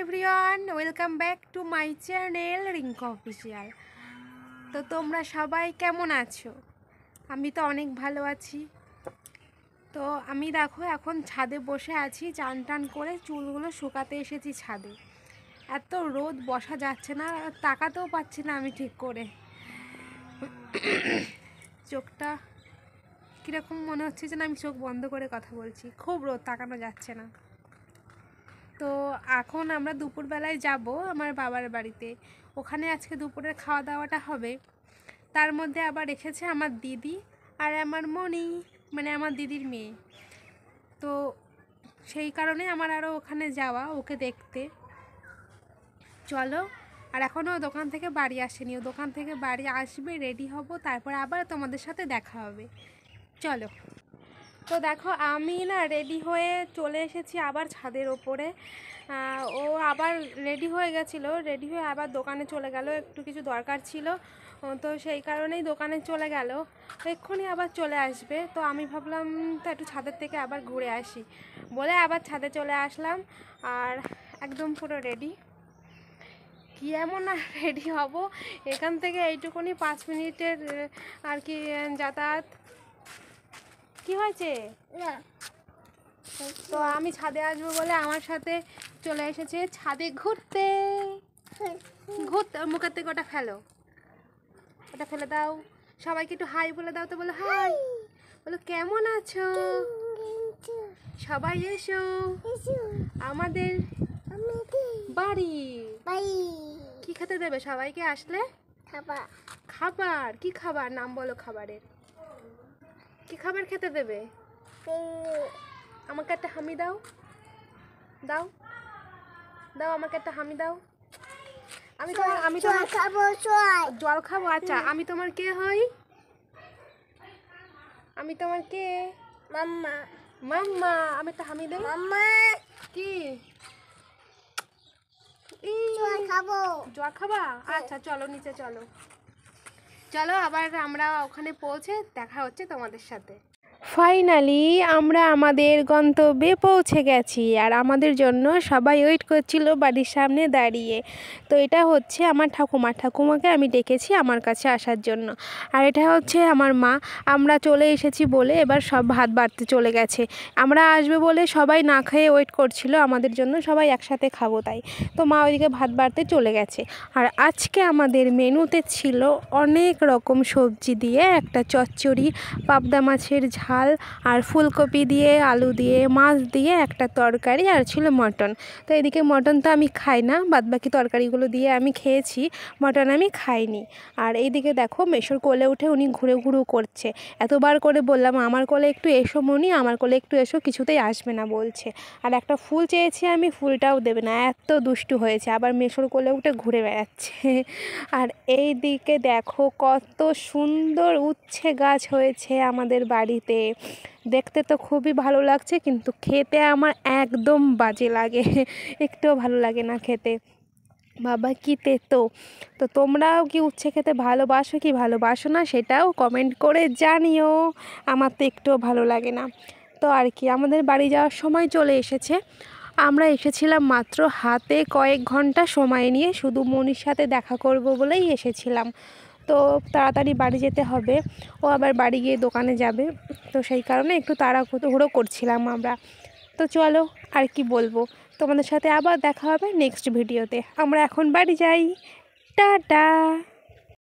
Everyone, welcome back to my channel Rinku official. তো তোমরা সবাই কেমন আছো? আমি তো অনেক ভালো আছি। তো আমি দেখো এখন ছাদে বসে আছি, চান টান করে চুলগুলো শুকাতে এসেছি ছাদে। এত রোদ, বসা যাচ্ছে না, তাকাতেও পাচ্ছি না আমি ঠিক করে। চোখটা কীরকম মনে হচ্ছে যেন আমি চোখ বন্ধ করে কথা বলছি, খুব রোদ, তাকানো যাচ্ছে না। তো এখন আমরা দুপুরবেলায় যাব আমার বাবার বাড়িতে, ওখানে আজকে দুপুরের খাওয়া দাওয়াটা হবে। তার মধ্যে আবার রেখেছে আমার দিদি আর আমার মনি, মানে আমার দিদির মেয়ে। তো সেই কারণে আমার আরও ওখানে যাওয়া, ওকে দেখতে। চলো, আর এখনও দোকান থেকে বাড়ি আসেনি, ও দোকান থেকে বাড়ি আসবে, রেডি হব, তারপর আবার তোমাদের সাথে দেখা হবে। চলো। তো দেখো আমি না রেডি হয়ে চলে এসেছি আবার ছাদের ওপরে। ও আবার রেডি হয়ে গেছিলো, রেডি হয়ে আবার দোকানে চলে গেল, একটু কিছু দরকার ছিল, তো সেই কারণেই দোকানে চলে গেল। এক্ষুনি আবার চলে আসবে। তো আমি ভাবলাম তো একটু ছাদের থেকে আবার ঘুরে আসি বলে আবার ছাদে চলে আসলাম। আর একদম পুরো রেডি। কি এমন আর রেডি হব, এখান থেকে এইটুকুনি 5 মিনিটের আর কি যাতায়াত। কি হয়েছে? তো আমি ছাদে আসবো বলে আমার সাথে চলে এসেছে ছাদে ঘুরতে। ঘুরতে মুখের থেকে ওটা ফেলো, ওটা ফেলে দাও। সবাইকে একটু হাই বলে দাও। তো বলো হাই, বলো কেমন আছো সবাই, এসো আমাদের বাড়ি। কি খেতে দেবে সবাইকে আসলে? খাবার। কি খাবার? নাম বলো খাবারের। কি খাবার খেতে দেবে? আমাকে একটা হামি দাও, দাও দাও, আমাকে একটা হামি দাও। আমি তো জল খাবো। আচ্ছা, আমি তোমার কে হই? আমি তোমার কে? মাম্মা। মাম্মা, আমি একটা হামি দেই। মাম্মা কি? জল খাবো। জল খাবা? আচ্ছা চলো নিচে চলো। চলো আবার আমরা ওখানে পৌঁছে দেখা হচ্ছে তোমাদের সাথে। ফাইনালি আমরা আমাদের গন্তব্যে পৌঁছে গেছি, আর আমাদের জন্য সবাই ওয়েট করছিল বাড়ির সামনে দাঁড়িয়ে। তো এটা হচ্ছে আমার ঠাকুমাকে আমি ডেকেছি আমার কাছে আসার জন্য। আর এটা হচ্ছে আমার মা। আমরা চলে এসেছি বলে এবার সব ভাত বাড়তে চলে গেছে। আমরা আসবে বলে সবাই না খেয়ে ওয়েট করছিল আমাদের জন্য, সবাই একসাথে খাবো তাই। তো মা ওইদিকে ভাত বাড়তে চলে গেছে। আর আজকে আমাদের মেনুতে ছিল অনেক রকম সবজি দিয়ে একটা চচ্চড়ি, পাবদা মাছের ঝাল, আর ফুলকপি দিয়ে, আলু দিয়ে, মাছ দিয়ে একটা তরকারি, আর ছিল মটন। তো এদিকে মটন তো আমি খাই না, বাদবাকি তরকারিগুলো দিয়ে আমি খেয়েছি, মটন আমি খাইনি। আর এইদিকে দেখো মেশোর কোলে উঠে উনি ঘুরে ঘুরে করছে। এতবার করে বললাম আমার কোলে একটু এসো মনি, আমার কোলে একটু এসো, কিছুতেই আসবে না বলছে। আর একটা ফুল চেয়েছি আমি, ফুলটাও দেবে না, এত দুষ্টু হয়েছে। আবার মেশোর কোলে উঠে ঘুরে বেড়াচ্ছে। আর এই দিকে দেখো কত সুন্দর উচ্ছে গাছ হয়েছে আমাদের বাড়িতে। দেখতে তো খুবই ভালো লাগছে, কিন্তু খেতে আমার একদম বাজে লাগে, একটুও ভালো লাগে না খেতে। বাবা কি তেতো। তো তোমরাও কি উচ্ছে খেতে ভালোবাসো কি ভালোবাসো না সেটাও কমেন্ট করে জানিও। আমার তো একটুও ভালো লাগে না। তো আর কি, আমাদের বাড়ি যাওয়ার সময় চলে এসেছে। আমরা এসেছিলাম মাত্র হাতে কয়েক ঘন্টা সময় নিয়ে, শুধু মনির সাথে দেখা করব বলেই এসেছিলাম। তো তাড়াতাড়ি বাড়ি যেতে হবে, ও আবার বাড়ি গিয়ে দোকানে যাবে, তো সেই কারণে একটু তাড়াহুড়ো করছিলাম আমরা। তো চলো, আর কি বলবো, তোমাদের সাথে আবার দেখা হবে নেক্সট ভিডিওতে। আমরা এখন বাড়ি যাই, টাটা।